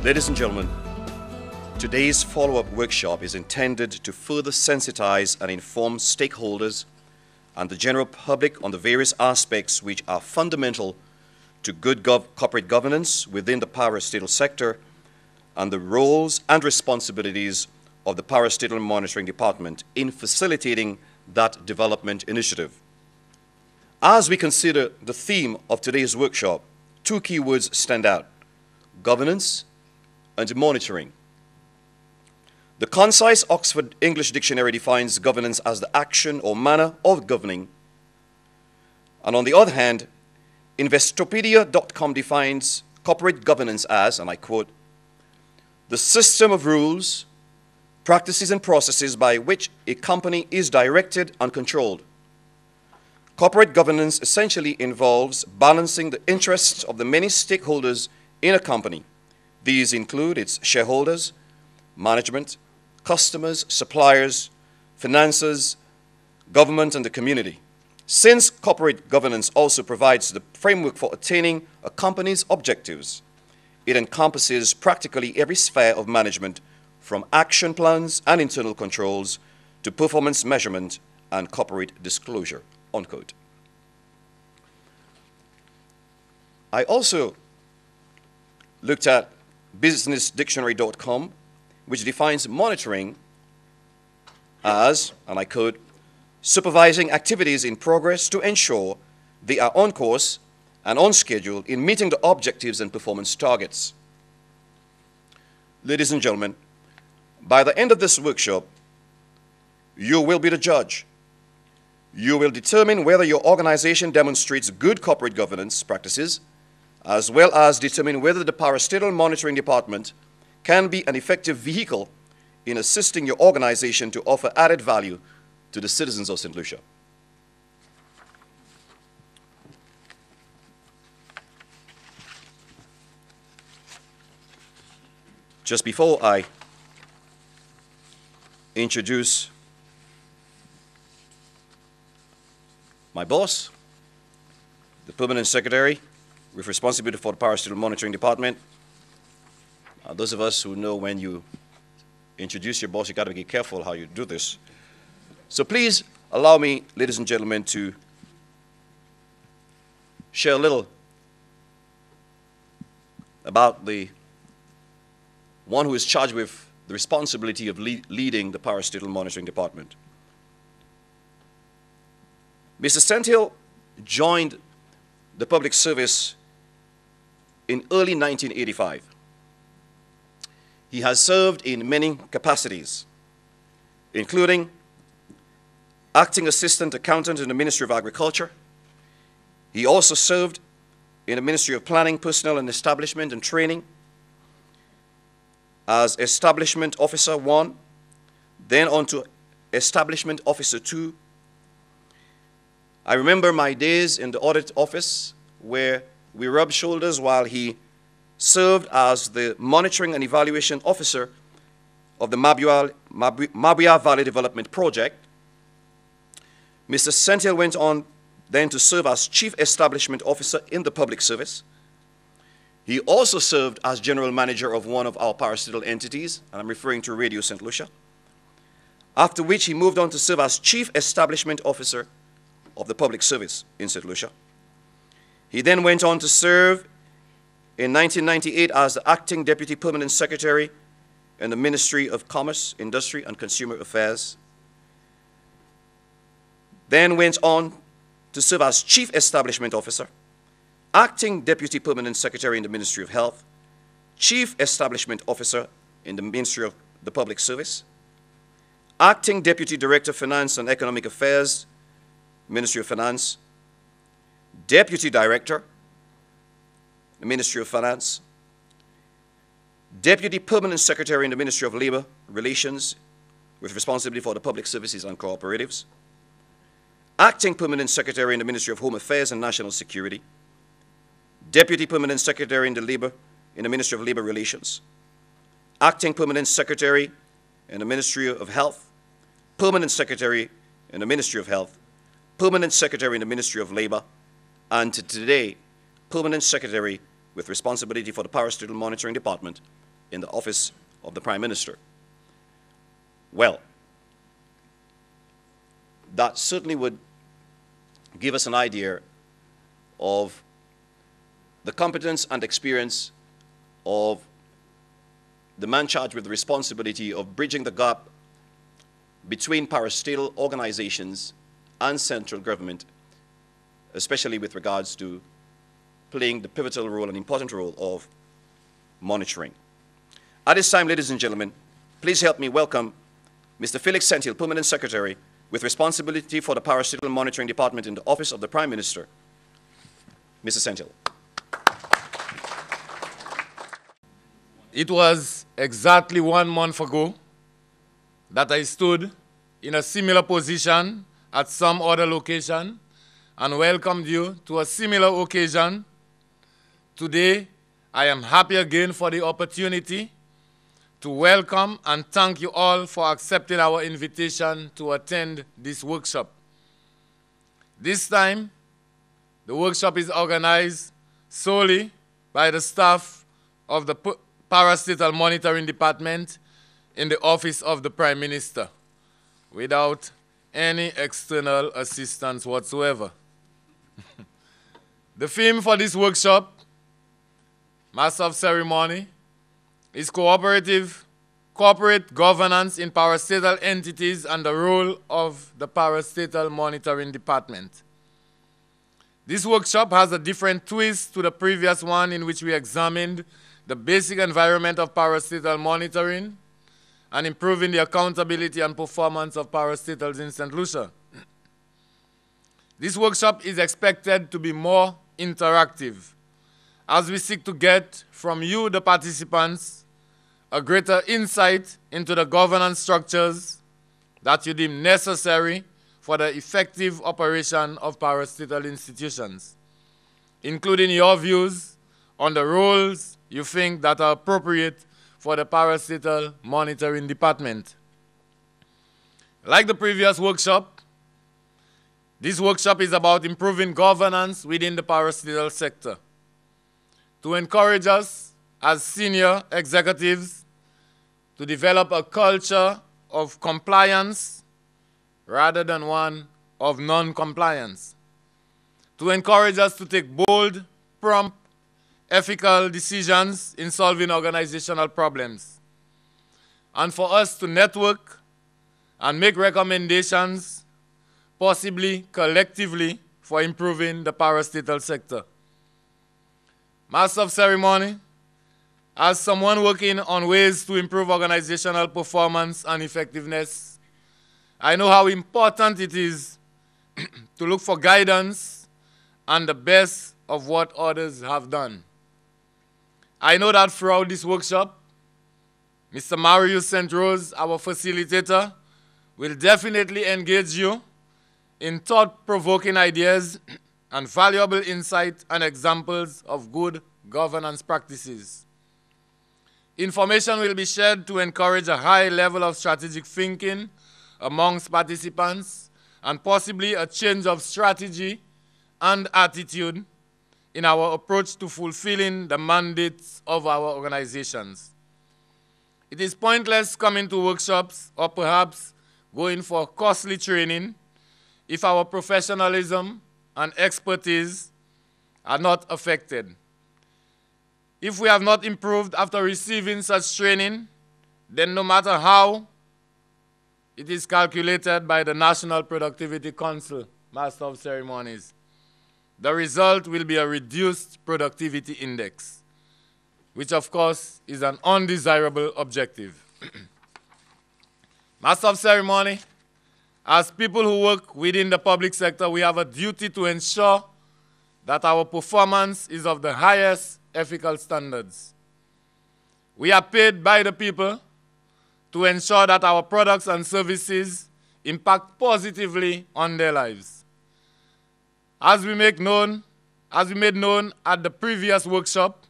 Ladies and gentlemen, today's follow-up workshop is intended to further sensitize and inform stakeholders and the general public on the various aspects which are fundamental to good corporate governance within the parastatal sector and the roles and responsibilities of the Parastatal Monitoring Department in facilitating that development initiative. As we consider the theme of today's workshop, two key words stand out: governance and monitoring. The concise Oxford English Dictionary defines governance as the action or manner of governing. And on the other hand, Investopedia.com defines corporate governance as, and I quote, the system of rules, practices and processes by which a company is directed and controlled. Corporate governance essentially involves balancing the interests of the many stakeholders in a company. These include its shareholders, management, customers, suppliers, finances, government, and the community. Since corporate governance also provides the framework for attaining a company's objectives, it encompasses practically every sphere of management, from action plans and internal controls to performance measurement and corporate disclosure, unquote. I also looked at businessdictionary.com, which defines monitoring as, and I quote, supervising activities in progress to ensure they are on course and on schedule in meeting the objectives and performance targets. Ladies and gentlemen, by the end of this workshop, you will be the judge. You will determine whether your organization demonstrates good corporate governance practices, as well as determine whether the Parastatal Monitoring Department can be an effective vehicle in assisting your organization to offer added value to the citizens of St. Lucia. Just before I introduce my boss, the Permanent Secretary with responsibility for the Parastatal Monitoring Department, those of us who know when you introduce your boss, you got to be careful how you do this. So please allow me, ladies and gentlemen, to share a little about the one who is charged with the responsibility of leading the Parastatal Monitoring Department. Mr. Senthill joined the public service in early 1985. He has served in many capacities, including acting assistant accountant in the Ministry of Agriculture. He also served in the Ministry of Planning, Personnel and Establishment and Training as Establishment Officer 1, then on to Establishment Officer 2. I remember my days in the audit office where we rubbed shoulders while he served as the Monitoring and Evaluation Officer of the Mabwea Valley Development Project. Mr. Senthill went on then to serve as Chief Establishment Officer in the public service. He also served as General Manager of one of our parastatal entities, and I'm referring to Radio St. Lucia, after which he moved on to serve as Chief Establishment Officer of the public service in St. Lucia. He then went on to serve in 1998 as the Acting Deputy Permanent Secretary in the Ministry of Commerce, Industry and Consumer Affairs. Then went on to serve as Chief Establishment Officer, Acting Deputy Permanent Secretary in the Ministry of Health, Chief Establishment Officer in the Ministry of the Public Service, Acting Deputy Director Finance and Economic Affairs, Ministry of Finance, Deputy Director, the Ministry of Finance, Deputy Permanent Secretary in the Ministry of Labor Relations with responsibility for the public services and cooperatives, Acting Permanent Secretary in the Ministry of Home Affairs and National Security, Deputy Permanent Secretary in the Ministry of Labor Relations, Acting Permanent Secretary in the Ministry of Health, Permanent Secretary in the Ministry of Health, Permanent Secretary in the Ministry of Labor, and today, Permanent Secretary with responsibility for the Parastatal Monitoring Department in the office of the Prime Minister. Well, that certainly would give us an idea of the competence and experience of the man charged with the responsibility of bridging the gap between parastatal organizations and central government, especially with regards to playing the pivotal role and important role of monitoring. At this time, ladies and gentlemen, please help me welcome Mr. Felix Sentil, Permanent Secretary with responsibility for the Parastatal Monitoring Department in the Office of the Prime Minister. Mr. Sentil. It was exactly 1 month ago that I stood in a similar position at some other location and welcomed you to a similar occasion. Today, I am happy again for the opportunity to welcome and thank you all for accepting our invitation to attend this workshop. This time, the workshop is organized solely by the staff of the Parastatal Monitoring Department in the Office of the Prime Minister, without any external assistance whatsoever. The theme for this workshop, Master of Ceremony, is corporate governance in parastatal entities and the role of the Parastatal Monitoring Department. This workshop has a different twist to the previous one, in which we examined the basic environment of parastatal monitoring and improving the accountability and performance of parastatals in St. Lucia. This workshop is expected to be more interactive, as we seek to get from you, the participants, a greater insight into the governance structures that you deem necessary for the effective operation of parastatal institutions, including your views on the roles you think that are appropriate for the Parastatal Monitoring Department. Like the previous workshop, this workshop is about improving governance within the parastatal sector, to encourage us as senior executives to develop a culture of compliance rather than one of non-compliance, to encourage us to take bold, prompt, ethical decisions in solving organizational problems, and for us to network and make recommendations, possibly collectively, for improving the parastatal sector. Master of Ceremony, as someone working on ways to improve organizational performance and effectiveness, I know how important it is to look for guidance and the best of what others have done. I know that throughout this workshop, Mr. Marius St. Rose, our facilitator, will definitely engage you in thought-provoking ideas and valuable insight and examples of good governance practices. Information will be shared to encourage a high level of strategic thinking amongst participants and possibly a change of strategy and attitude in our approach to fulfilling the mandates of our organizations. It is pointless coming to workshops or perhaps going for costly training if our professionalism and expertise are not affected. If we have not improved after receiving such training, then no matter how it is calculated by the National Productivity Council, Master of Ceremonies, the result will be a reduced productivity index, which of course is an undesirable objective. Master of Ceremony, as people who work within the public sector, we have a duty to ensure that our performance is of the highest ethical standards. We are paid by the people to ensure that our products and services impact positively on their lives. As we made known at the previous workshop,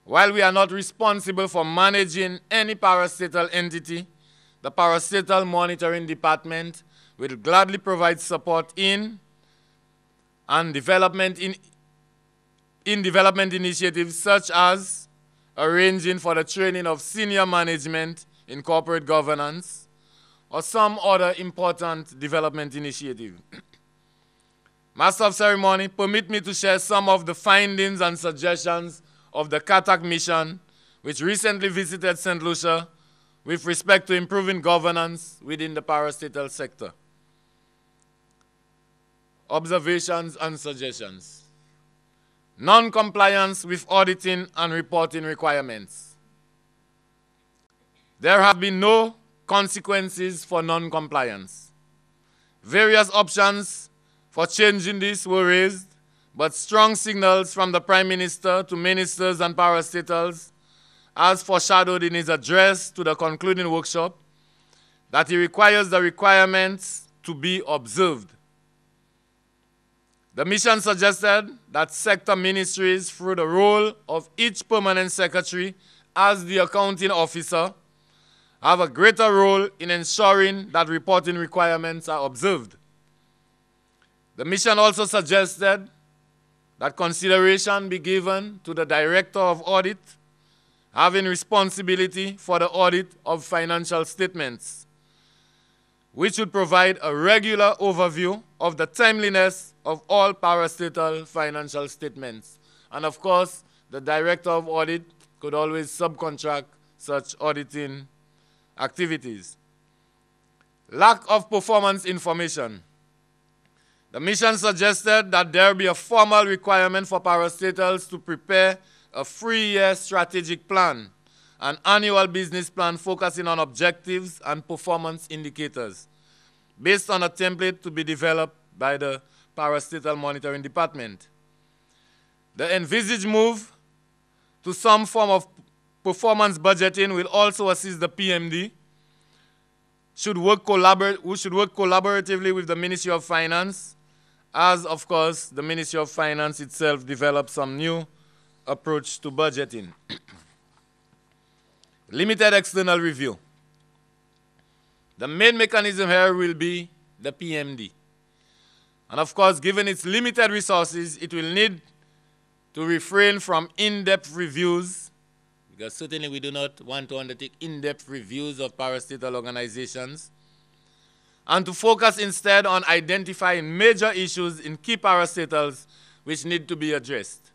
while we are not responsible for managing any parastatal entity, the Parastatal Monitoring Department will gladly provide support in development initiatives such as arranging for the training of senior management in corporate governance, or some other important development initiative. Master of Ceremony, permit me to share some of the findings and suggestions of the CATAC mission, which recently visited St. Lucia with respect to improving governance within the parastatal sector. Observations and suggestions. Non-compliance with auditing and reporting requirements. There have been no consequences for non-compliance. Various options for changing this were raised, but strong signals from the Prime Minister to ministers and parastatals, as foreshadowed in his address to the concluding workshop, that he requires the requirements to be observed. The mission suggested that sector ministries, through the role of each permanent secretary as the accounting officer, have a greater role in ensuring that reporting requirements are observed. The mission also suggested that consideration be given to the Director of Audit, having responsibility for the audit of financial statements, which would provide a regular overview of the timeliness of all parastatal financial statements. And of course, the Director of Audit could always subcontract such auditing activities. Lack of performance information. The mission suggested that there be a formal requirement for parastatals to prepare a 3-year strategic plan, an annual business plan focusing on objectives and performance indicators, based on a template to be developed by the Parastatal Monitoring Department. The envisaged move to some form of performance budgeting will also assist the PMD, who should work collaboratively with the Ministry of Finance, as, of course, the Ministry of Finance itself develops some new approach to budgeting. Limited external review. The main mechanism here will be the PMD. And of course, given its limited resources, it will need to refrain from in-depth reviews, because certainly we do not want to undertake in-depth reviews of parastatal organizations, and to focus instead on identifying major issues in key parastatals which need to be addressed.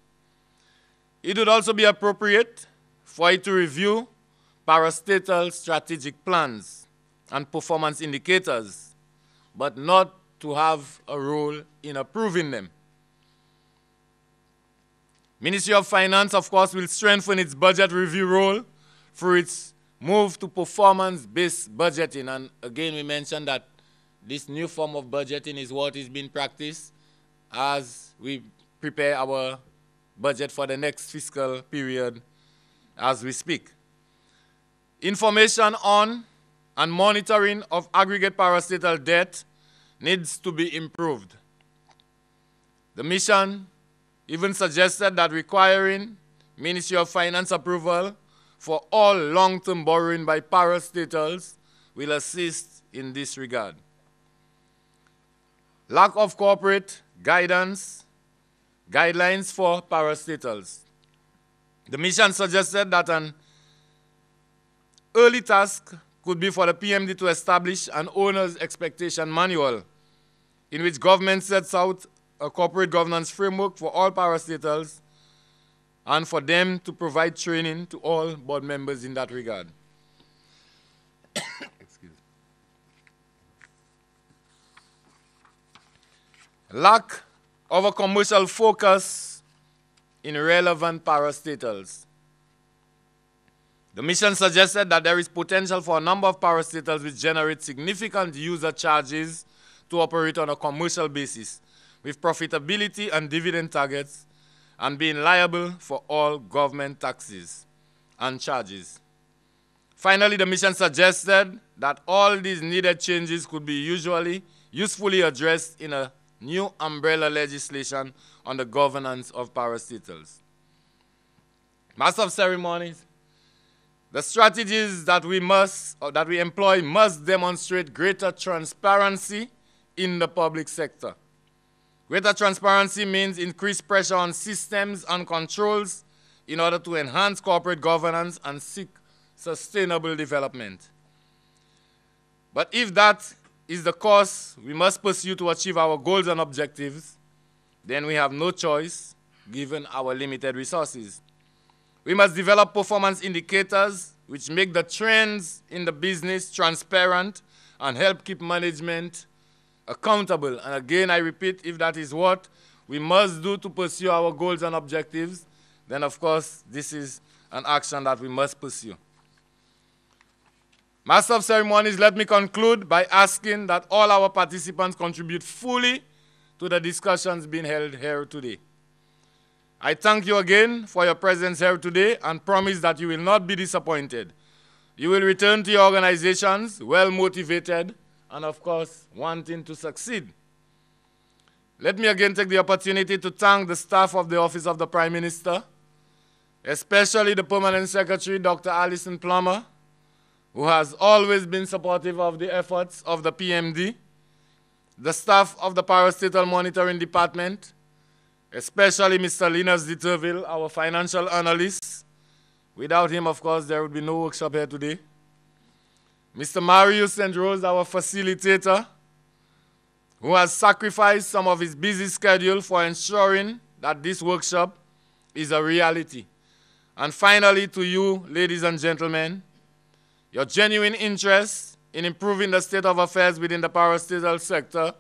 It would also be appropriate for it to review parastatal strategic plans and performance indicators, but not to have a role in approving them. Ministry of Finance, of course, will strengthen its budget review role through its move to performance-based budgeting. And again, we mentioned that this new form of budgeting is what is being practiced as we prepare our budget for the next fiscal period as we speak. Information on and monitoring of aggregate parastatal debt needs to be improved. The mission even suggested that requiring Ministry of Finance approval for all long-term borrowing by parastatals will assist in this regard. Lack of corporate guidelines for parastatals. The mission suggested that an early task could be for the PMD to establish an owner's expectation manual in which government sets out a corporate governance framework for all parastatals and for them to provide training to all board members in that regard. Excuse me. Lack of a commercial focus in relevant parastatals. The mission suggested that there is potential for a number of parastatals which generate significant user charges to operate on a commercial basis, with profitability and dividend targets, and being liable for all government taxes and charges. Finally, the mission suggested that all these needed changes could be usefully addressed in a new umbrella legislation on the governance of parastatals. Master of Ceremonies, the strategies that we employ must demonstrate greater transparency in the public sector. Greater transparency means increased pressure on systems and controls in order to enhance corporate governance and seek sustainable development. But if that is the course we must pursue to achieve our goals and objectives, then we have no choice given our limited resources. We must develop performance indicators which make the trends in the business transparent and help keep management accountable. And again, I repeat, if that is what we must do to pursue our goals and objectives, then of course this is an action that we must pursue. Master of Ceremonies, let me conclude by asking that all our participants contribute fully to the discussions being held here today. I thank you again for your presence here today and promise that you will not be disappointed. You will return to your organizations well motivated and of course wanting to succeed. Let me again take the opportunity to thank the staff of the Office of the Prime Minister, especially the Permanent Secretary, Dr. Alison Plummer, who has always been supportive of the efforts of the PMD, the staff of the Parastatal Monitoring Department, especially Mr. Linus Ditterville, our financial analyst. Without him, of course, there would be no workshop here today. Mr. Marius St. Rose, our facilitator, who has sacrificed some of his busy schedule for ensuring that this workshop is a reality. And finally, to you, ladies and gentlemen, your genuine interest in improving the state of affairs within the parastatal sector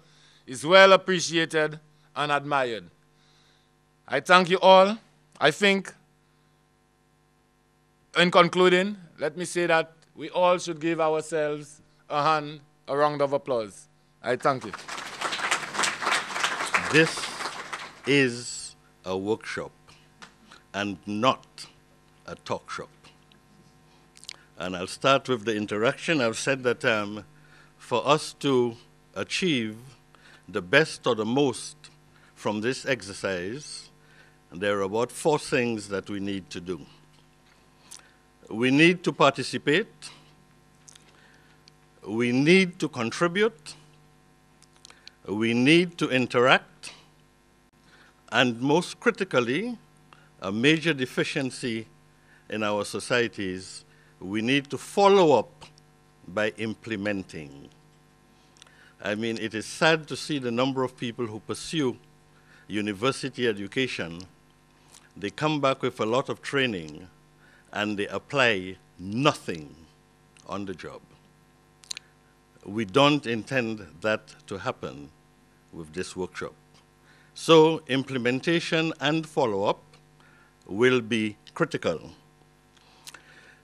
is well appreciated and admired. I thank you all. I think, in concluding, let me say that we all should give ourselves a round of applause. I thank you. This is a workshop and not a talk shop. And I'll start with the interaction. I've said that for us to achieve the best or the most from this exercise, there are about 4 things that we need to do. We need to participate, we need to contribute, we need to interact, and most critically, a major deficiency in our societies, we need to follow up by implementing. I mean, it is sad to see the number of people who pursue university education. They come back with a lot of training and they apply nothing on the job. We don't intend that to happen with this workshop. So implementation and follow-up will be critical.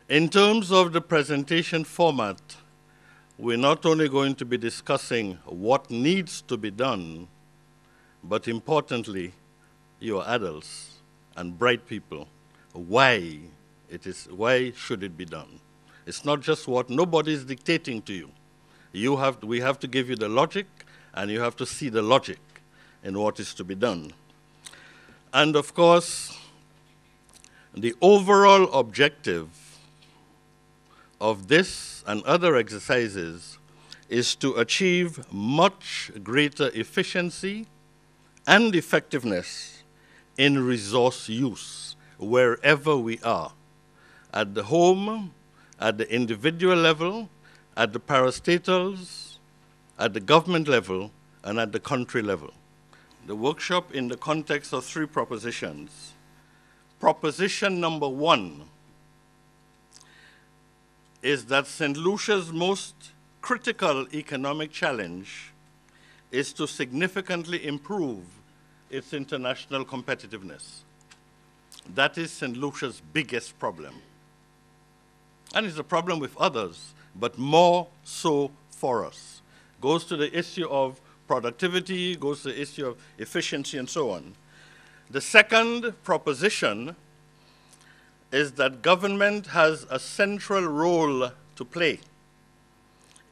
In terms of the presentation format, we're not only going to be discussing what needs to be done, but importantly, you're adults and bright people, why should it be done? It's not just what nobody's dictating to you. We have to give you the logic, and you have to see the logic in what is to be done. And of course, the overall objective of this and other exercises is to achieve much greater efficiency and effectiveness in resource use wherever we are, at the home, at the individual level, at the parastatals, at the government level, and at the country level. The workshop in the context of 3 propositions. Proposition number 1 is that St. Lucia's most critical economic challenge is to significantly improve its international competitiveness. That is St. Lucia's biggest problem. And it's a problem with others, but more so for us. Goes to the issue of productivity, goes to the issue of efficiency, and so on. The second proposition is that government has a central role to play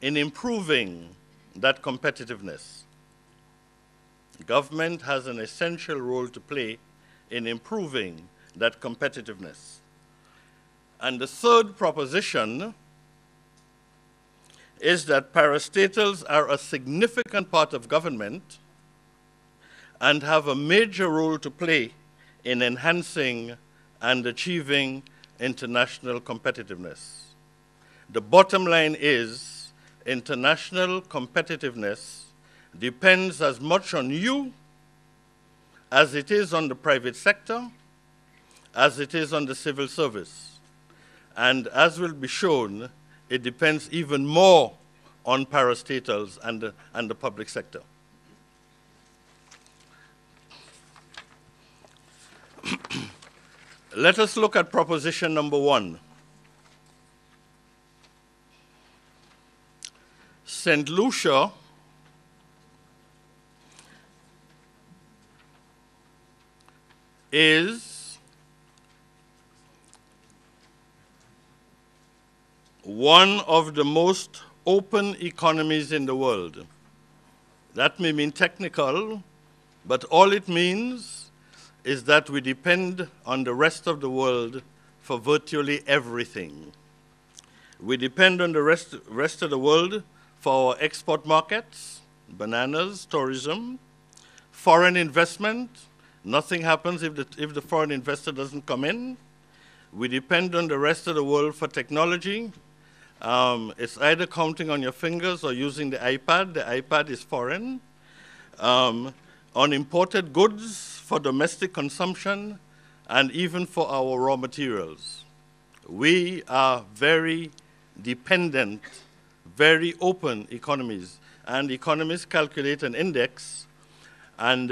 in improving that competitiveness. Government has an essential role to play in improving that competitiveness. And the third proposition is that parastatals are a significant part of government and have a major role to play in enhancing and achieving international competitiveness. The bottom line is international competitiveness depends as much on you as it is on the private sector, as it is on the civil service. And as will be shown, it depends even more on parastatals and the public sector. Let us look at proposition number 1. St. Lucia is one of the most open economies in the world. That may mean technical, but all it means is that we depend on the rest of the world for virtually everything. We depend on the rest of the world for our export markets, bananas, tourism, foreign investment. Nothing happens if the foreign investor doesn't come in. We depend on the rest of the world for technology. It's either counting on your fingers or using the iPad. The iPad is foreign. On imported goods for domestic consumption and even for our raw materials. We are very dependent, very open economies. And economists calculate an index. And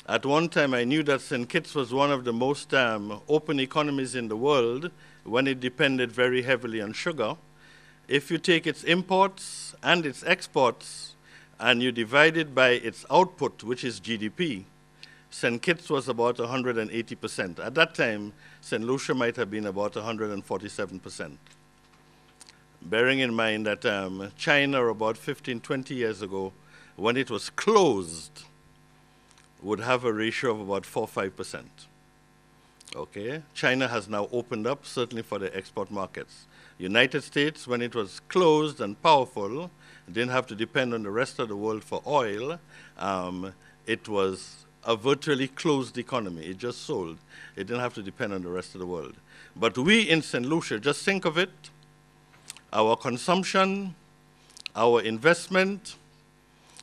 at one time, I knew that St. Kitts was one of the most open economies in the world when it depended very heavily on sugar. If you take its imports and its exports and you divide it by its output, which is GDP, St. Kitts was about 180%. At that time, St. Lucia might have been about 147%. Bearing in mind that China, about 15, 20 years ago, when it was closed, would have a ratio of about 4-5%. Okay? China has now opened up, certainly for the export markets. United States, when it was closed and powerful, didn't have to depend on the rest of the world for oil. It was a virtually closed economy. It just sold. It didn't have to depend on the rest of the world. But we in St. Lucia, just think of it, our consumption, our investment,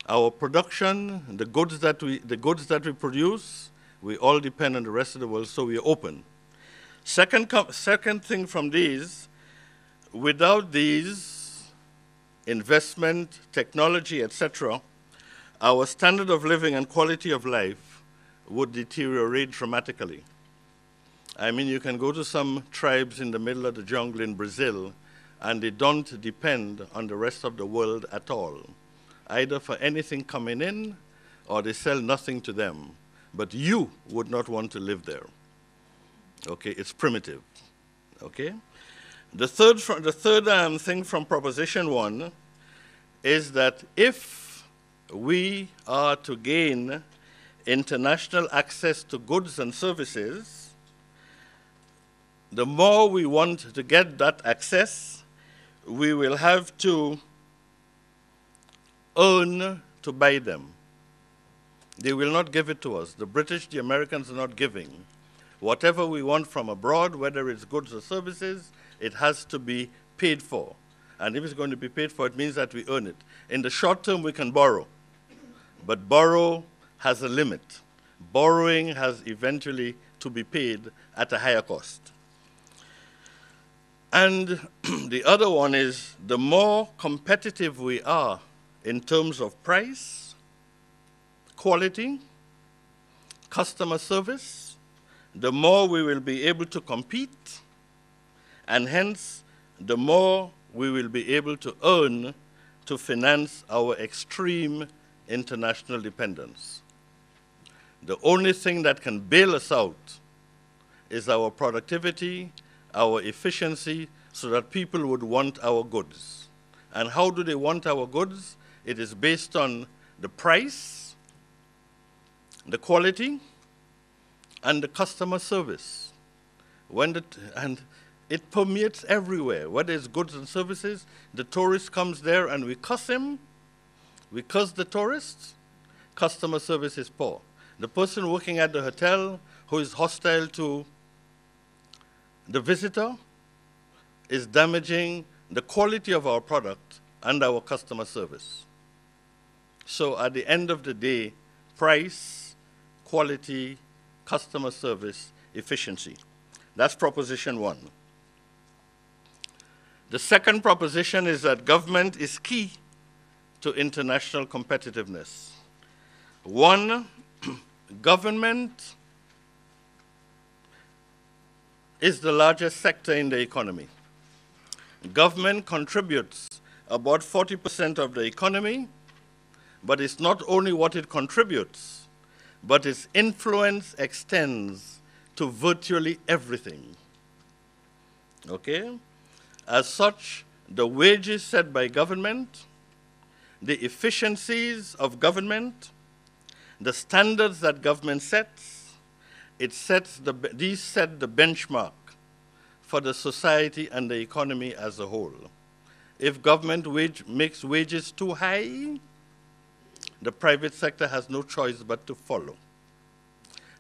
our production, the goods that we produce, we all depend on the rest of the world, so we're open. Second thing from these, without these investment, technology, etc., our standard of living and quality of life would deteriorate dramatically. I mean, you can go to some tribes in the middle of the jungle in Brazil, and they don't depend on the rest of the world at all, either for anything coming in or they sell nothing to them. But you would not want to live there. Okay, it's primitive. Okay? The third thing from Proposition 1 is that if we are to gain international access to goods and services, the more we want to get that access, we will have to earn to buy them. They will not give it to us. The British, the Americans are not giving. Whatever we want from abroad, whether it's goods or services, it has to be paid for. And if it's going to be paid for, it means that we earn it. In the short term, we can borrow. But borrow has a limit. Borrowing has eventually to be paid at a higher cost. And the other one is the more competitive we are in terms of price, quality, customer service, the more we will be able to compete, and hence the more we will be able to earn to finance our extreme international dependence. The only thing that can bail us out is our productivity, our efficiency, so that people would want our goods. And how do they want our goods? It is based on the price, the quality, and the customer service. And it permeates everywhere, whether it's goods and services. The tourist comes there and we cuss him. We curse the tourists. Customer service is poor. The person working at the hotel who is hostile to the visitor is damaging the quality of our product and our customer service. So at the end of the day, price, quality, customer service, efficiency. That's proposition one. The second proposition is that government is key to international competitiveness. One, government is the largest sector in the economy. Government contributes about 40% of the economy, but it's not only what it contributes, but its influence extends to virtually everything. Okay? As such, the wages set by government, the efficiencies of government, the standards that government sets, these set the benchmark for the society and the economy as a whole. If government makes wages too high, the private sector has no choice but to follow.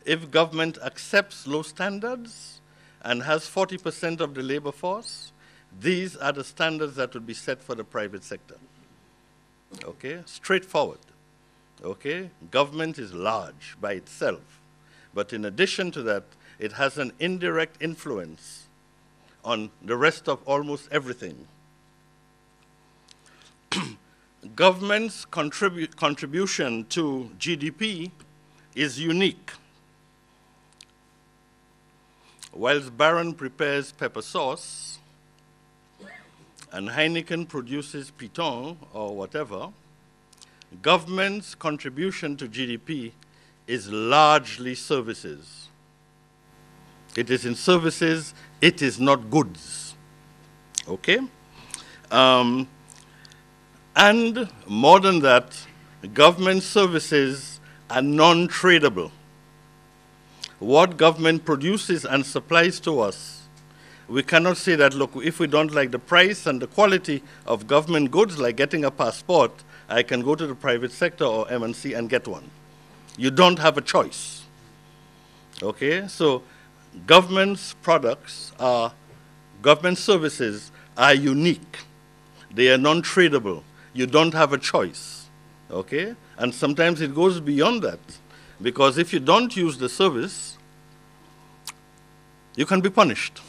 If government accepts low standards and has 40% of the labor force, these are the standards that would be set for the private sector. Okay, straightforward. Okay, government is large by itself, but in addition to that, it has an indirect influence on the rest of almost everything. Government's contribution to GDP is unique. Whilst Baron prepares pepper sauce and Heineken produces Piton or whatever, government's contribution to GDP is largely services. It is in services, it is not goods. Okay? And more than that, government services are non-tradable. What government produces and supplies to us, we cannot say that, look, if we don't like the price and the quality of government goods, like getting a passport, I can go to the private sector or MNC and get one. You don't have a choice. Okay? So government's products government services are unique. They are non-tradable. You don't have a choice. Okay? And sometimes it goes beyond that. Because if you don't use the service, you can be punished.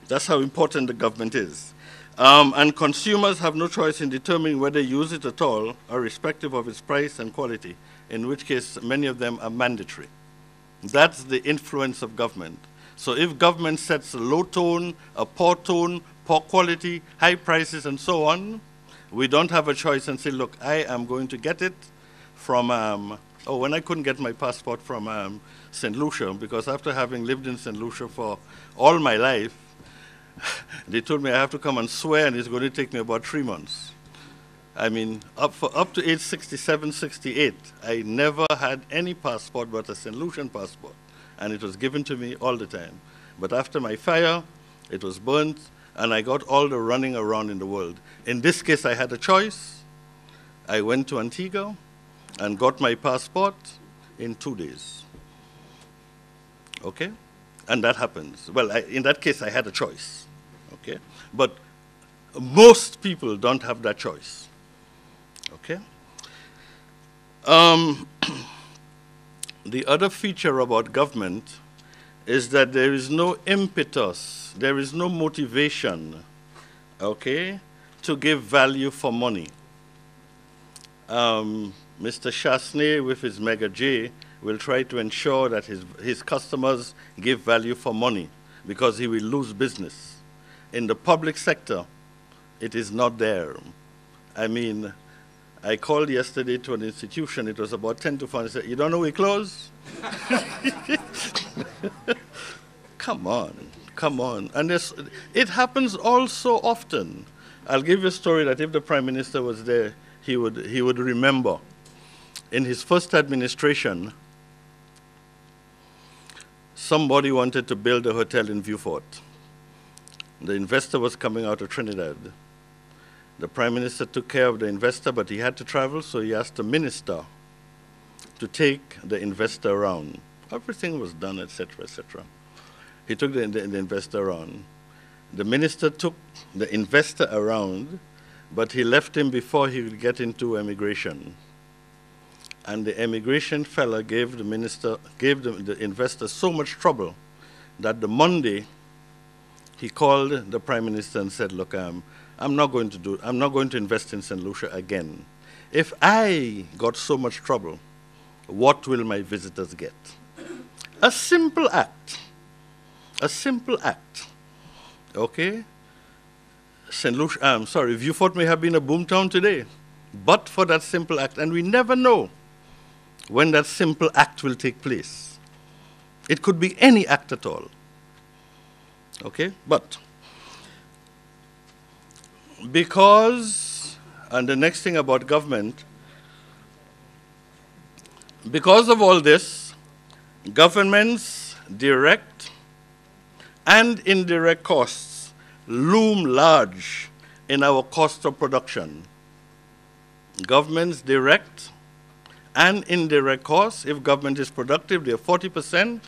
That's how important the government is. And consumers have no choice in determining whether they use it at all, irrespective of its price and quality, in which case many of them are mandatory. That's the influence of government. So if government sets a low tone, a poor quality, high prices, and so on, we don't have a choice and say, look, I am going to get it from, when I couldn't get my passport from St. Lucia, because after having lived in St. Lucia for all my life, they told me I have to come and swear, and it's going to take me about 3 months. I mean, up to age 67, 68, I never had any passport but a St. Lucian passport, and it was given to me all the time. But after my fire, it was burnt, and I got all the running around in the world. In this case, I had a choice. I went to Antigua and got my passport in 2 days. Okay? And that happens. Well, in that case, I had a choice. Okay? But most people don't have that choice. Okay? The other feature about government is that there is no impetus, there is no motivation, okay, to give value for money. Mr. Chasney, with his Mega J, will try to ensure that his customers give value for money because he will lose business. In the public sector, it is not there. I mean, I called yesterday to an institution, it was about 10 to 4, I said, you don't know we close? Come on, come on. And it happens all so often. I'll give you a story that if the Prime Minister was there, he would remember. In his first administration, somebody wanted to build a hotel in Viewfort. The investor was coming out of Trinidad. The Prime Minister took care of the investor, but he had to travel, so he asked the minister to take the investor around. Everything was done, etc., etc. He took the investor around. The minister took the investor around, but he left him before he would get into immigration. And the immigration fella gave the minister, gave the investor so much trouble that the Monday he called the prime minister and said, look, I'm not going to invest in St. Lucia again. If I got so much trouble, what will my visitors get? A simple act. A simple act. Okay? St. Lucia, Vieux-Fort may have been a boomtown today, but for that simple act, and we never know when that simple act will take place. It could be any act at all. Okay? But because, and the next thing about government, because of all this, government's direct and indirect costs loom large in our cost of production. Government's direct and indirect costs, if government is productive, they're 40%,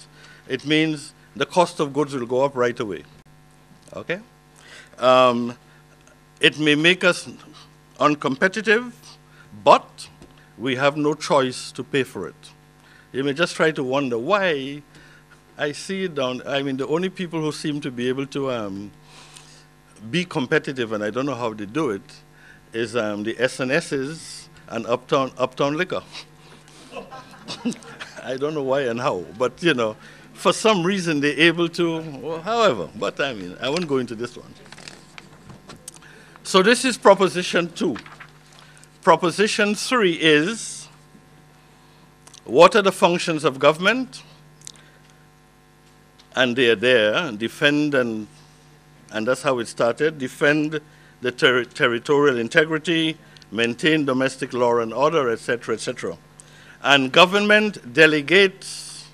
it means the cost of goods will go up right away. Okay? It may make us uncompetitive, but we have no choice to pay for it. You may just try to wonder why I see it down. I mean, the only people who seem to be able to be competitive, and I don't know how they do it, is the SNSs and Uptown Liquor. I don't know why and how, but you know, for some reason they're able to, well, however, but I mean, I won't go into this one. So this is proposition 2. Proposition 3 is, what are the functions of government? And they are there, defend and that's how it started, defend the territorial integrity, maintain domestic law and order, etc., etc. And government delegates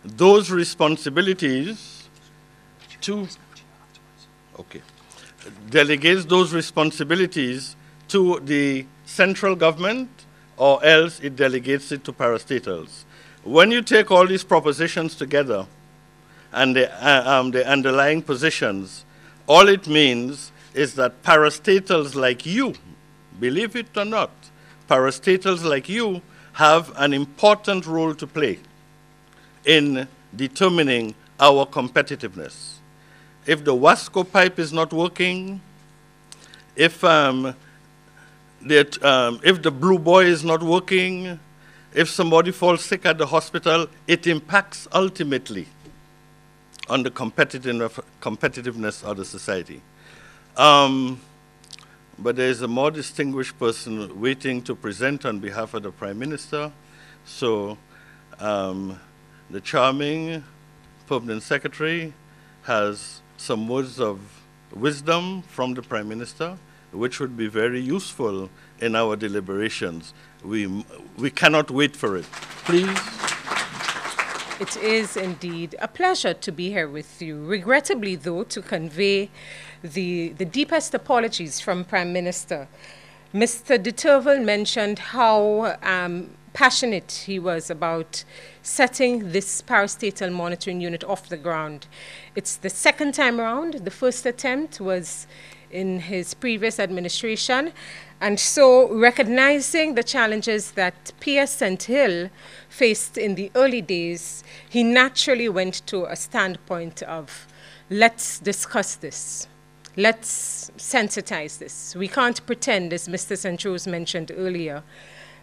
those responsibilities to, delegates those responsibilities to the central government, or else it delegates it to parastatals. When you take all these propositions together and the underlying positions, all it means is that parastatals like you, believe it or not, parastatals like you have an important role to play in determining our competitiveness. If the Wasco pipe is not working, if the Blue Boy is not working, if somebody falls sick at the hospital, it impacts ultimately on the competitiveness of the society. But there is a more distinguished person waiting to present on behalf of the Prime Minister. So the charming Permanent Secretary has some words of wisdom from the Prime Minister, which would be very useful in our deliberations. We cannot wait for it. Please. It is indeed a pleasure to be here with you. Regrettably, though, to convey the deepest apologies from Prime Minister. Mr. de Turville mentioned how passionate he was about setting this parastatal monitoring unit off the ground. It's the second time around. The first attempt was in his previous administration. And so recognizing the challenges that PS St. Hill faced in the early days, he naturally went to a standpoint of, let's discuss this. Let's sensitize this. We can't pretend, as Mr. St. Rose mentioned earlier,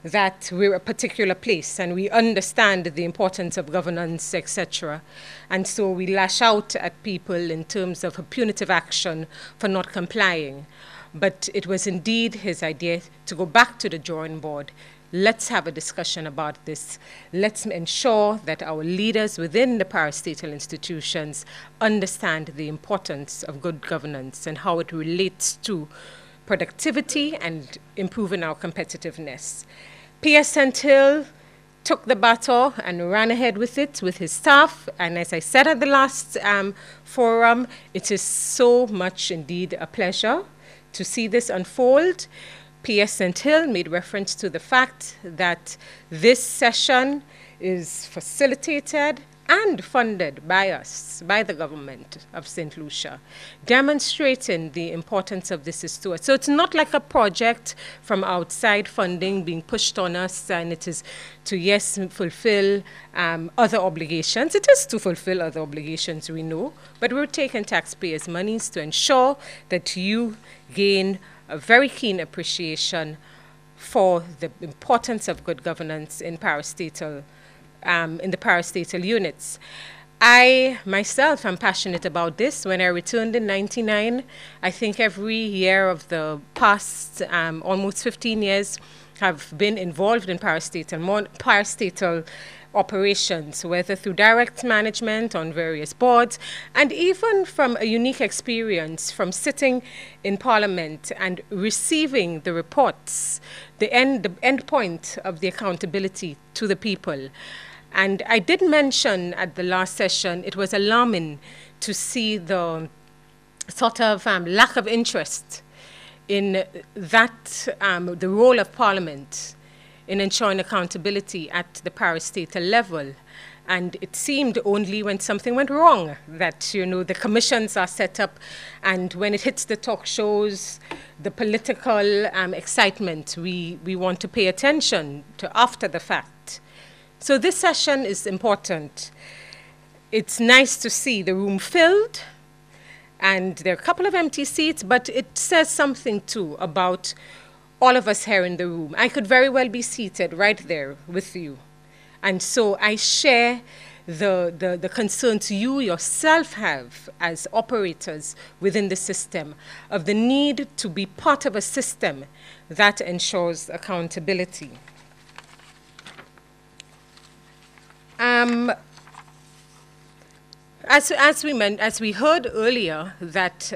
that we're a particular place and we understand the importance of governance, etc. And so we lash out at people in terms of a punitive action for not complying. But it was indeed his idea to go back to the drawing board. Let's have a discussion about this. Let's ensure that our leaders within the parastatal institutions understand the importance of good governance and how it relates to productivity and improving our competitiveness. PS St. Hill took the battle and ran ahead with it with his staff. And as I said at the last forum, it is so much indeed a pleasure to see this unfold. PS St. Hill made reference to the fact that this session is facilitated and funded by us, by the government of St. Lucia, demonstrating the importance of this is to us. So it's not like a project from outside funding being pushed on us, and it is to, yes, fulfill other obligations. It is to fulfill other obligations, we know, but we're taking taxpayers' monies to ensure that you gain a very keen appreciation for the importance of good governance in parastatal in the parastatal units. I myself am passionate about this. When I returned in '99, I think every year of the past almost 15 years have been involved in parastatal operations, whether through direct management on various boards, and even from a unique experience from sitting in Parliament and receiving the reports, the end point of the accountability to the people. And I did mention at the last session, it was alarming to see the sort of lack of interest in that, the role of Parliament in ensuring accountability at the parastatal level. And it seemed only when something went wrong that, you know, the commissions are set up, and when it hits the talk shows, the political excitement, we want to pay attention to after the fact. So this session is important. It's nice to see the room filled, and there are a couple of empty seats, but it says something too about all of us here in the room. I could very well be seated right there with you. And so I share the concerns you yourself have as operators within the system of the need to be part of a system that ensures accountability. As we heard earlier, that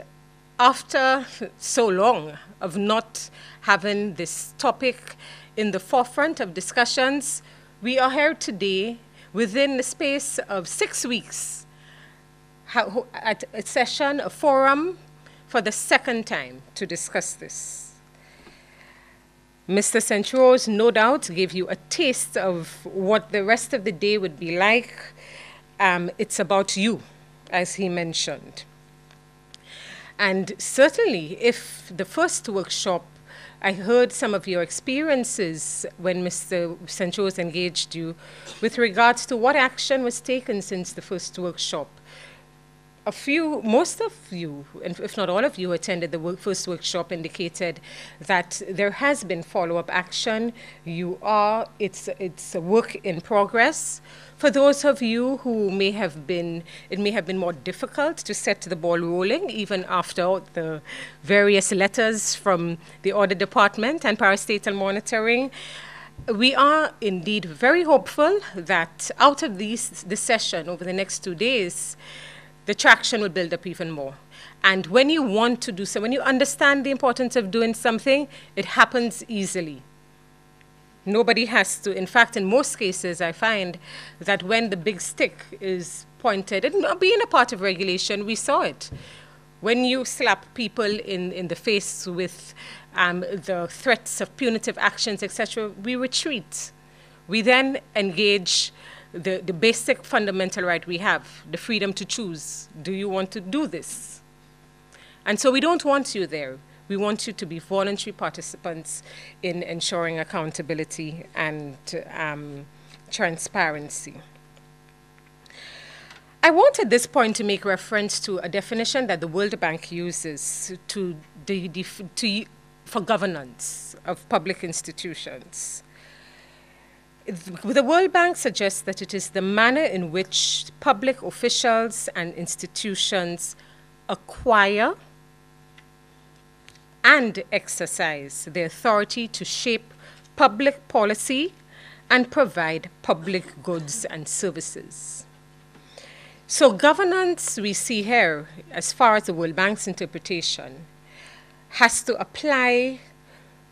after so long of not having this topic in the forefront of discussions, we are here today within the space of 6 weeks at a session, a forum, for the second time to discuss this. Mr. St. Rose, no doubt, gave you a taste of what the rest of the day would be like. It's about you, as he mentioned. And certainly, if the first workshop, I heard some of your experiences when Mr. St. Rose engaged you with regards to what action was taken since the first workshop. Most of you, if not all of you, attended the first workshop, indicated that there has been follow-up action. It's a work in progress. For those of you who it may have been more difficult to set the ball rolling, even after the various letters from the Audit Department and Parastatal Monitoring, we are indeed very hopeful that out of this session over the next 2 days, the traction will build up even more. And when you want to do so, when you understand the importance of doing something, it happens easily. Nobody has to. In fact, in most cases, I find that when the big stick is pointed, and being a part of regulation, we saw it. When you slap people in the face with the threats of punitive actions, etc., we retreat. We then engage the basic fundamental right we have, the freedom to choose. Do you want to do this? And so we don't want you there. We want you to be voluntary participants in ensuring accountability and transparency. I want at this point to make reference to a definition that the World Bank uses for governance of public institutions. The World Bank suggests that it is the manner in which public officials and institutions acquire and exercise the authority to shape public policy and provide public goods and services. So governance, we see here, as far as the World Bank's interpretation, has to apply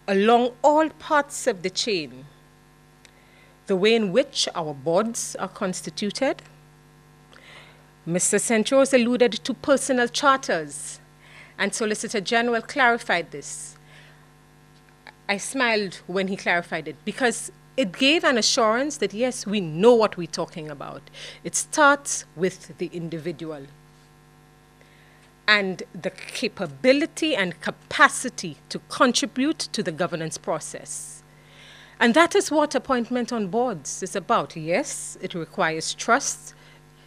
along all parts of the chain. The way in which our boards are constituted. Mr. St. Rose alluded to personal charters, and Solicitor General clarified this. I smiled when he clarified it, because it gave an assurance that, yes, we know what we're talking about. It starts with the individual and the capability and capacity to contribute to the governance process. And that is what appointment on boards is about. Yes, it requires trust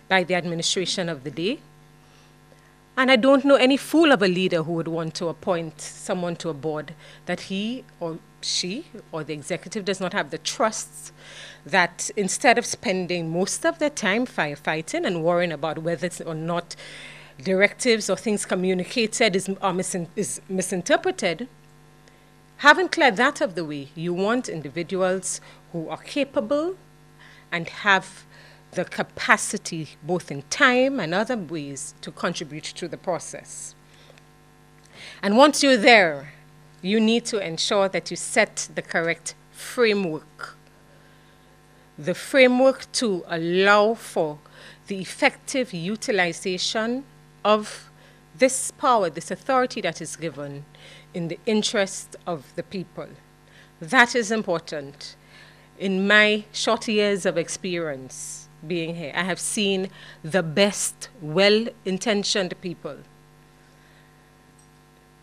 by the administration of the day. And I don't know any fool of a leader who would want to appoint someone to a board that he or she or the executive does not have the trust, that instead of spending most of their time firefighting and worrying about whether or not directives or things communicated is misinterpreted, having cleared that out of the way, you want individuals who are capable and have the capacity, both in time and other ways, to contribute to the process. And once you're there, you need to ensure that you set the correct framework. The framework to allow for the effective utilization of this power, this authority that is given in the interest of the people. That is important. In my short years of experience being here, I have seen the best, well-intentioned people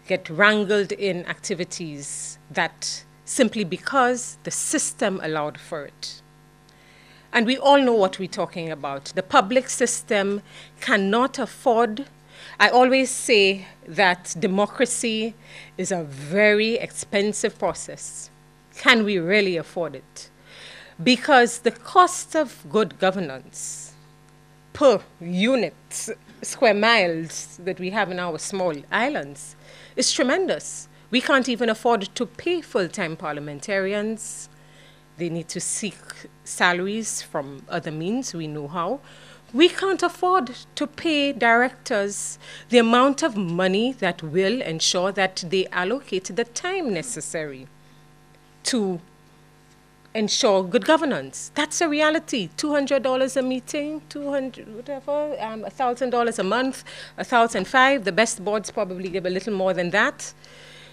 get wrangled in activities that simply because the system allowed for it. And we all know what we're talking about. The public system cannot afford. I always say that democracy is a very expensive process. Can we really afford it? Because the cost of good governance per unit square miles that we have in our small islands is tremendous. We can't even afford to pay full-time parliamentarians. They need to seek salaries from other means, we know how. We can't afford to pay directors the amount of money that will ensure that they allocate the time necessary to ensure good governance. That's a reality. $200 a meeting, $1,000 a month, $1,005. The best boards probably give a little more than that.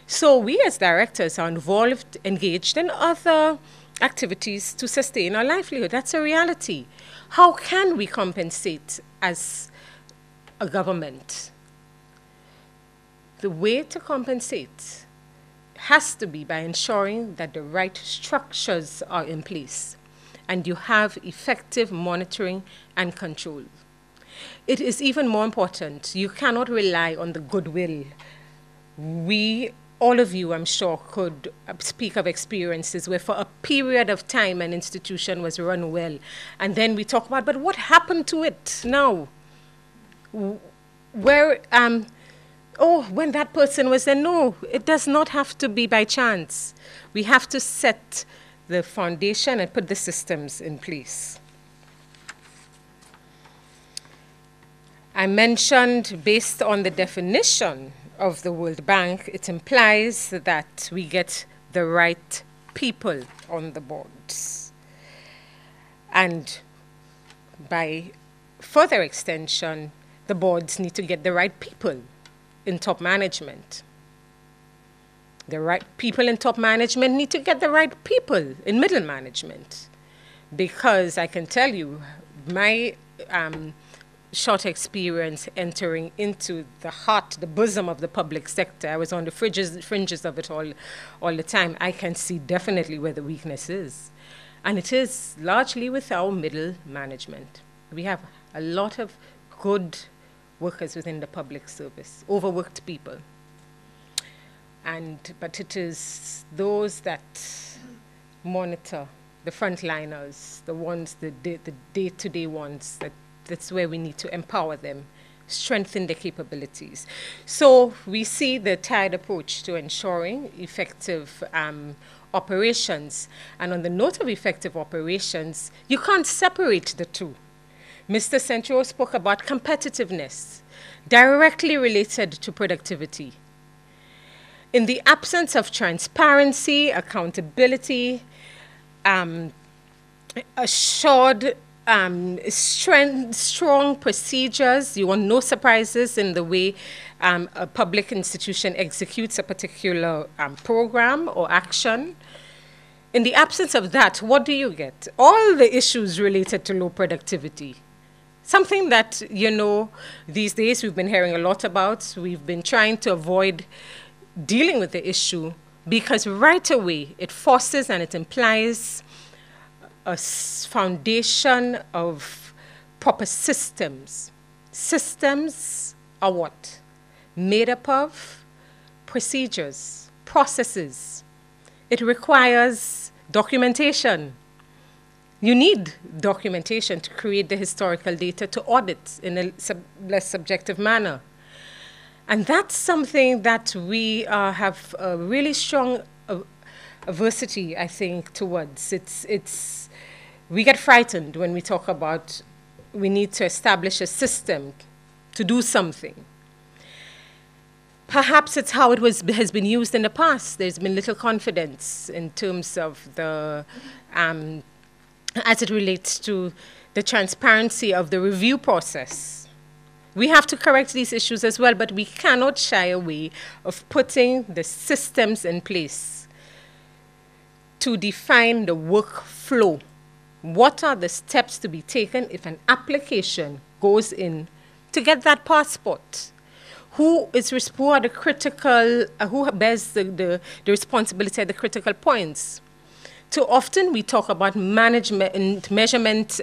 So we as directors are involved, engaged in other activities to sustain our livelihood. That's a reality. How can we compensate as a government? The way to compensate has to be by ensuring that the right structures are in place and you have effective monitoring and control. It is even more important, you cannot rely on the goodwill. All of you, I'm sure, could speak of experiences where for a period of time an institution was run well, and then we talk about, but what happened to it now? When that person was there. No, it does not have to be by chance. We have to set the foundation and put the systems in place. I mentioned, based on the definition of the World Bank, it implies that we get the right people on the boards. And by further extension, the boards need to get the right people in top management. The right people in top management need to get the right people in middle management. Because I can tell you, my short experience entering into the heart, the bosom of the public sector, I was on the fringes of it all the time. I can see definitely where the weakness is. And it is largely with our middle management. We have a lot of good workers within the public service, overworked people. But it is those that monitor, the frontliners, the ones, the day-to-day ones, that's where we need to empower them, strengthen their capabilities. So we see the tiered approach to ensuring effective operations. And on the note of effective operations, you can't separate the two. Mr. Centro spoke about competitiveness, directly related to productivity. In the absence of transparency, accountability, assured strong procedures, you want no surprises in the way a public institution executes a particular program or action, in the absence of that, what do you get? All the issues related to low productivity. Something that, you know, these days we've been hearing a lot about. We've been trying to avoid dealing with the issue because right away it forces and it implies a foundation of proper systems. Systems are what? Made up of procedures, processes. It requires documentation. You need documentation to create the historical data to audit in a less subjective manner. And that's something that we have a really strong aversity, I think, towards. We get frightened when we talk about we need to establish a system to do something. Perhaps it's how it has been used in the past. There's been little confidence in terms of the as it relates to the transparency of the review process. We have to correct these issues as well, but we cannot shy away of putting the systems in place to define the workflow. What are the steps to be taken if an application goes in to get that passport? Who are the critical, who bears the responsibility at the critical points? Too often we talk about management, measurement,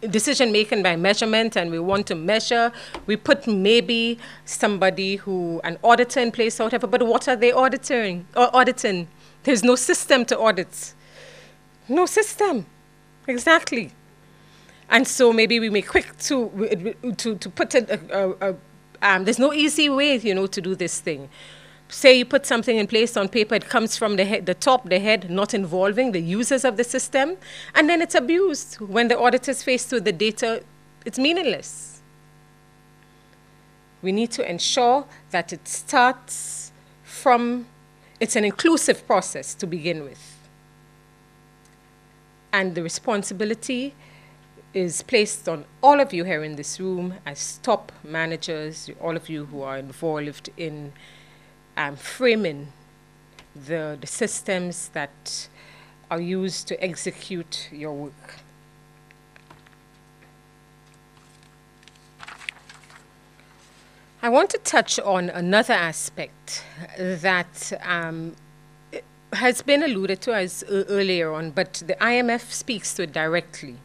decision-making by measurement, and we want to measure. We put maybe somebody an auditor in place or whatever, but what are they auditing? There's no system to audit. No system, exactly. And so maybe we make quick to put it, there's no easy way, you know, to do this thing. Say you put something in place on paper, it comes from the head, not involving the users of the system, and then it's abused. When the auditor is faced with the data, it's meaningless. We need to ensure that it starts from, it's an inclusive process to begin with. And the responsibility is placed on all of you here in this room as top managers, all of you who are involved in framing the systems that are used to execute your work. I want to touch on another aspect that has been alluded to as earlier on, but the IMF speaks to it directly.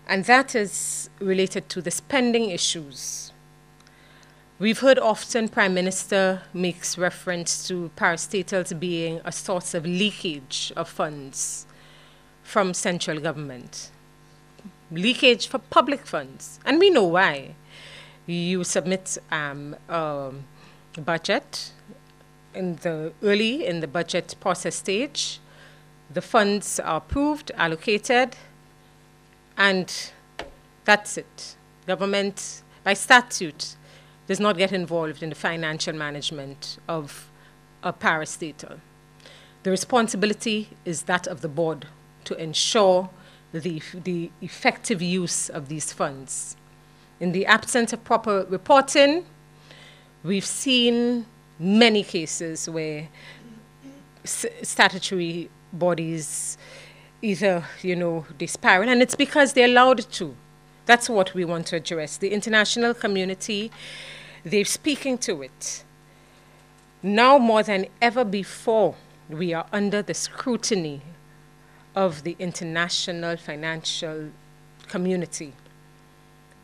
And that is related to the spending issues. We've heard often Prime Minister makes reference to parastatals being a source of leakage of funds from central government. Leakage for public funds. And we know why. You submit a budget in the budget process stage. The funds are approved, allocated, and that's it. Government, by statute, does not get involved in the financial management of a parastatal. The responsibility is that of the board to ensure the effective use of these funds. In the absence of proper reporting, we've seen many cases where statutory bodies either, you know, they spiral, and it's because they're allowed to. That's what we want to address. The international community, they're speaking to it. Now more than ever before, we are under the scrutiny of the international financial community.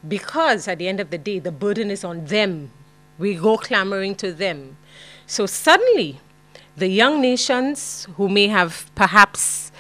Because at the end of the day, the burden is on them. We go clamoring to them. So suddenly, the young nations who may have perhaps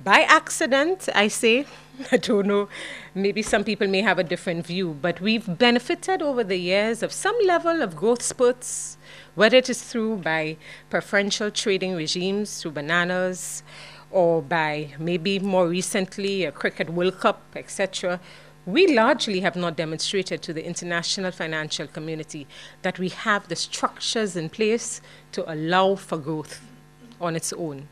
by accident, I say, I don't know, maybe some people may have a different view, but we've benefited over the years of some level of growth spurts, whether it is through by preferential trading regimes, through bananas, or by maybe more recently a Cricket World Cup, etc. We largely have not demonstrated to the international financial community that we have the structures in place to allow for growth on its own.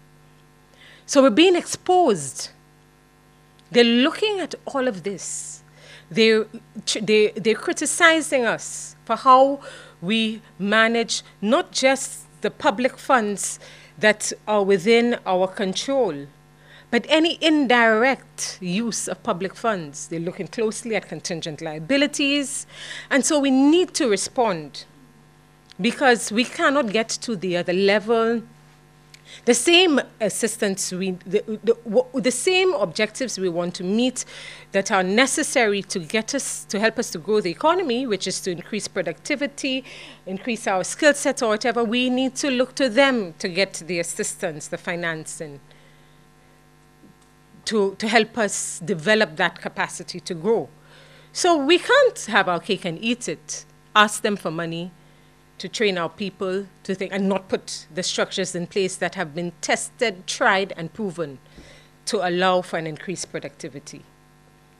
So we're being exposed. They're looking at all of this. They're criticizing us for how we manage not just the public funds that are within our control. But any indirect use of public funds, they're looking closely at contingent liabilities. And so we need to respond, because we cannot get to the other level. The same assistance, the same objectives we want to meet that are necessary to help us to grow the economy, which is to increase productivity, increase our skill set or whatever, we need to look to them to get the assistance, the financing, to help us develop that capacity to grow. So we can't have our cake and eat it, ask them for money to train our people to think, and not put the structures in place that have been tested, tried, and proven to allow for an increased productivity.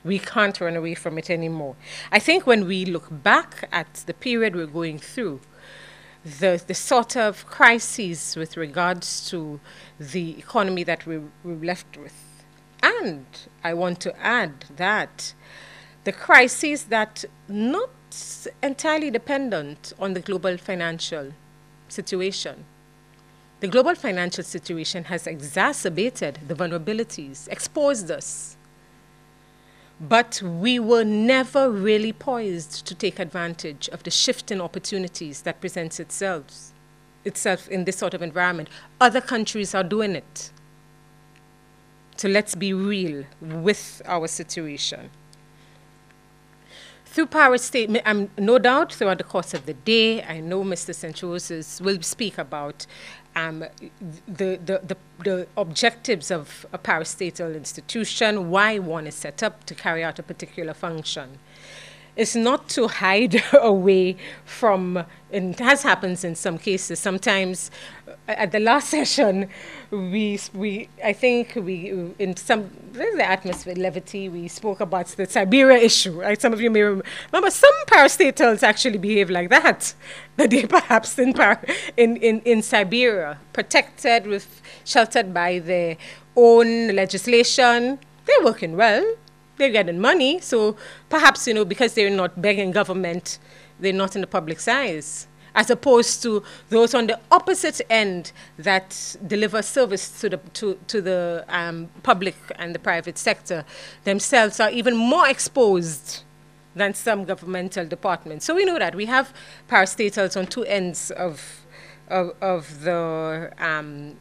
We can't run away from it anymore. I think when we look back at the period we're going through, the sort of crises with regards to the economy that we're left with, and I want to add that the crises that not entirely dependent on the global financial situation. The global financial situation has exacerbated the vulnerabilities, exposed us. But we were never really poised to take advantage of the shift in opportunities that presents itself in this sort of environment. Other countries are doing it. So let's be real with our situation. Through parastatal, no doubt throughout the course of the day, I know Mr. St. Rose's will speak about the objectives of a parastatal institution, why one is set up to carry out a particular function. It's not to hide away from, and it has happened in some cases. Sometimes at the last session, in the atmosphere, levity, we spoke about the Siberia issue, right? Some of you may remember some parastatals actually behave like that. That they perhaps in Siberia, protected, sheltered by their own legislation. They're working well. They're getting money, so perhaps, because they're not begging government, they're not in the public's eyes, as opposed to those on the opposite end that deliver service to the public and the private sector themselves are even more exposed than some governmental departments. So we know that we have parastatals on two ends of the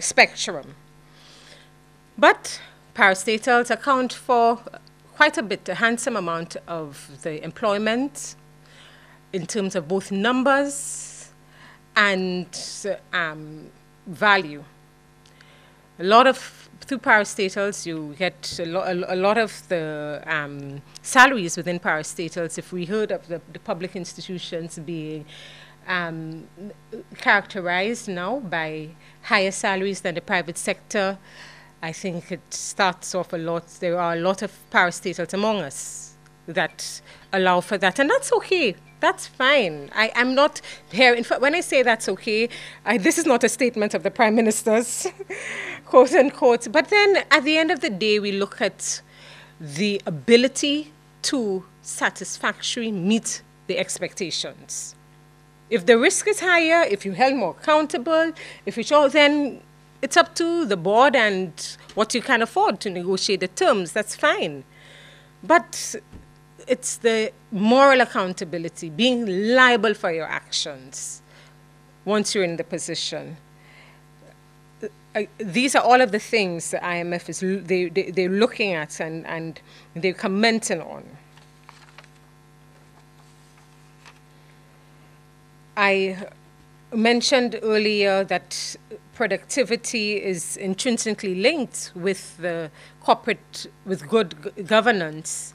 spectrum. But parastatals account for quite a handsome amount of the employment in terms of both numbers and value. Through parastatals, you get a lot of the salaries within parastatals. If we heard of the public institutions being characterized now by higher salaries than the private sector, I think it starts off a lot. There are a lot of parastatals among us that allow for that, and that's okay. That's fine. I'm not here. In fact, when I say that's okay, this is not a statement of the Prime Minister's, quote unquote. But then at the end of the day, we look at the ability to satisfactorily meet the expectations. If the risk is higher, if you're held more accountable, then it's up to the board and what you can afford to negotiate the terms. That's fine. But it's the moral accountability, being liable for your actions once you're in the position. These are all of the things the IMF they're looking at and they're commenting on. I mentioned earlier that productivity is intrinsically linked with with good governance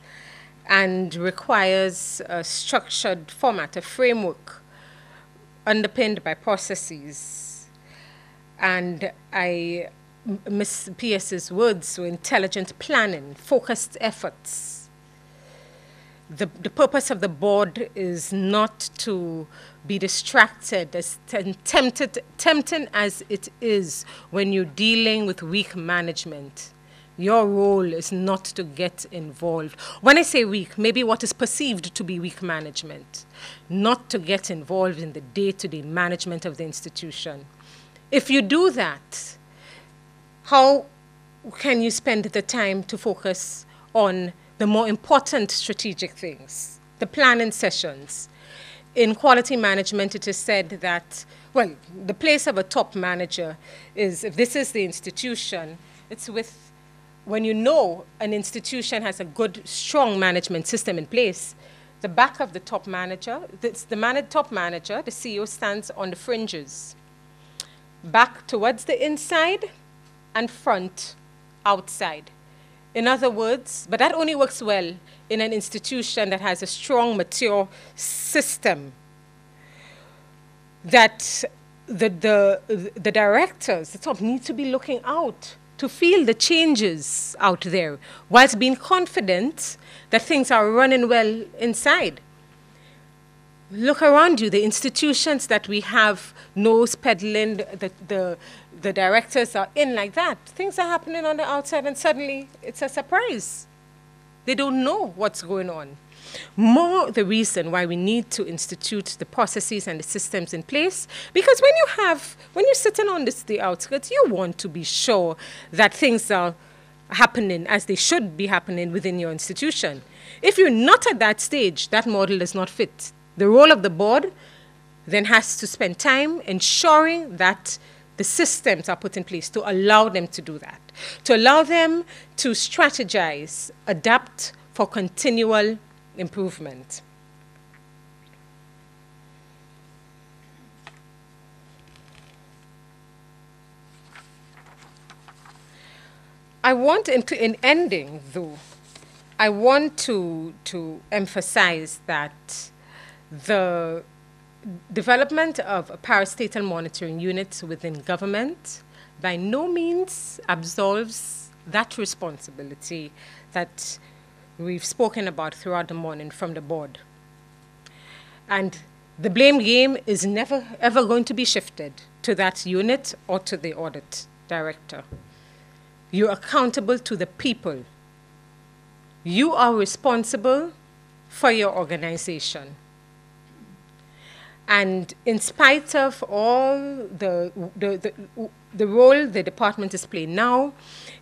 and requires a structured format, a framework underpinned by processes. And Ms. P.S.'s words were intelligent planning, focused efforts. The purpose of the board is not to be distracted, as tempting as it is when you're dealing with weak management. Your role is not to get involved. When I say weak, maybe what is perceived to be weak management, not to get involved in the day-to-day management of the institution. If you do that, how can you spend the time to focus on the more important strategic things, the planning sessions? In quality management, it is said that, well, the place of a top manager is, if this is the institution, it's with, when you know an institution has a good, strong management system in place, the back of the top manager, top manager, the CEO, stands on the fringes, back towards the inside and front outside. In other words, but that only works well in an institution that has a strong, mature system, that the directors, the top, need to be looking out to feel the changes out there, whilst being confident that things are running well inside. Look around you, the institutions that we have, nose peddling, the directors are in like that. Things are happening on the outside and suddenly it's a surprise. They don't know what's going on. More the reason why we need to institute the processes and the systems in place, because when you're sitting on the outskirts, you want to be sure that things are happening as they should be happening within your institution. If you're not at that stage, that model does not fit. The role of the board then has to spend time ensuring that the systems are put in place to allow them to do that, to allow them to strategize, adapt for continual improvement. I want, in ending though, I want to emphasize that the development of a parastatal monitoring unit within government by no means absolves that responsibility that we've spoken about throughout the morning from the board. And the blame game is never, ever going to be shifted to that unit or to the audit director. You're accountable to the people. You are responsible for your organization. And in spite of all the role the department is playing now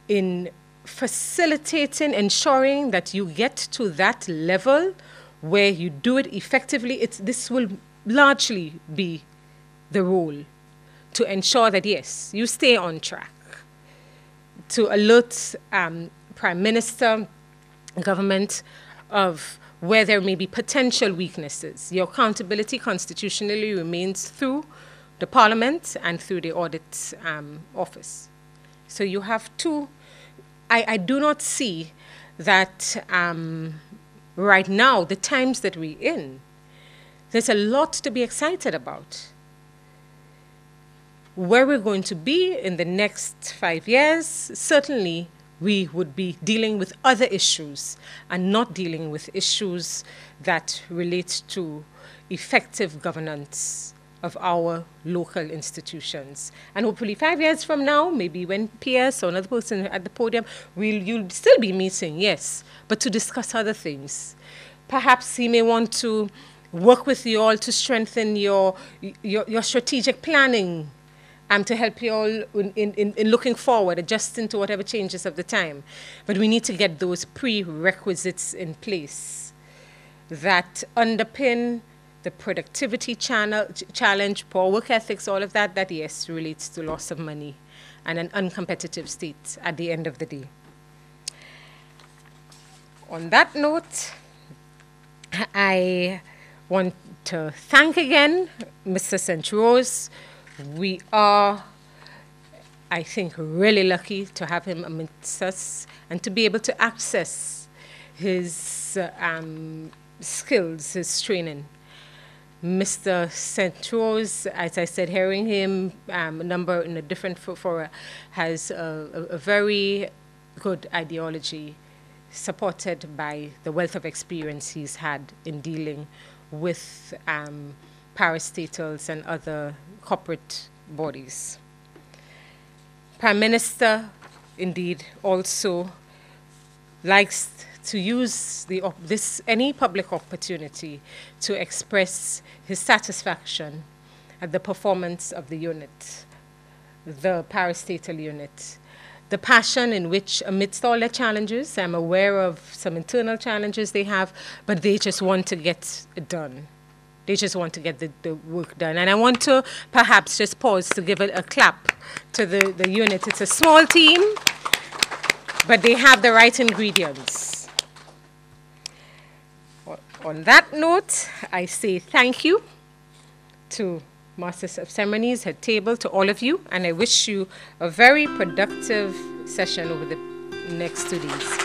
in facilitating, ensuring that you get to that level where you do it effectively, this will largely be the role to ensure that, yes, you stay on track, to alert Prime Minister, government of where there may be potential weaknesses. Your accountability constitutionally remains through the Parliament and through the Audit Office. So you have two. I do not see that right now, the times that we're in, there's a lot to be excited about. Where we're going to be in the next 5 years, certainly we would be dealing with other issues and not dealing with issues that relate to effective governance of our local institutions. And hopefully 5 years from now, maybe when PS or another person at the podium, you'll still be meeting, yes, but to discuss other things. Perhaps he may want to work with you all to strengthen your strategic planning, to help you all in looking forward, adjusting to whatever changes of the time. But we need to get those prerequisites in place that underpin the productivity challenge, poor work ethics, all of that, yes, relates to loss of money and an uncompetitive state at the end of the day. On that note, I want to thank again Mr. St. Rose. We are, I think, really lucky to have him amidst us and to be able to access his skills, his training. Mr. St. Rose, as I said, hearing him a number in a different fora, has a very good ideology supported by the wealth of experience he's had in dealing with parastatals and other corporate bodies. Prime Minister, indeed, also likes to use any public opportunity to express his satisfaction at the performance of the unit. the parastatal unit. The passion in which, amidst all the challenges, I'm aware of some internal challenges they have, but they just want to get it done. They just want to get the work done. And I want to perhaps just pause to give a clap to the unit. It's a small team, but they have the right ingredients. On that note, I say thank you to Masters of Ceremonies, head table, to all of you, and I wish you a very productive session over the next 2 days.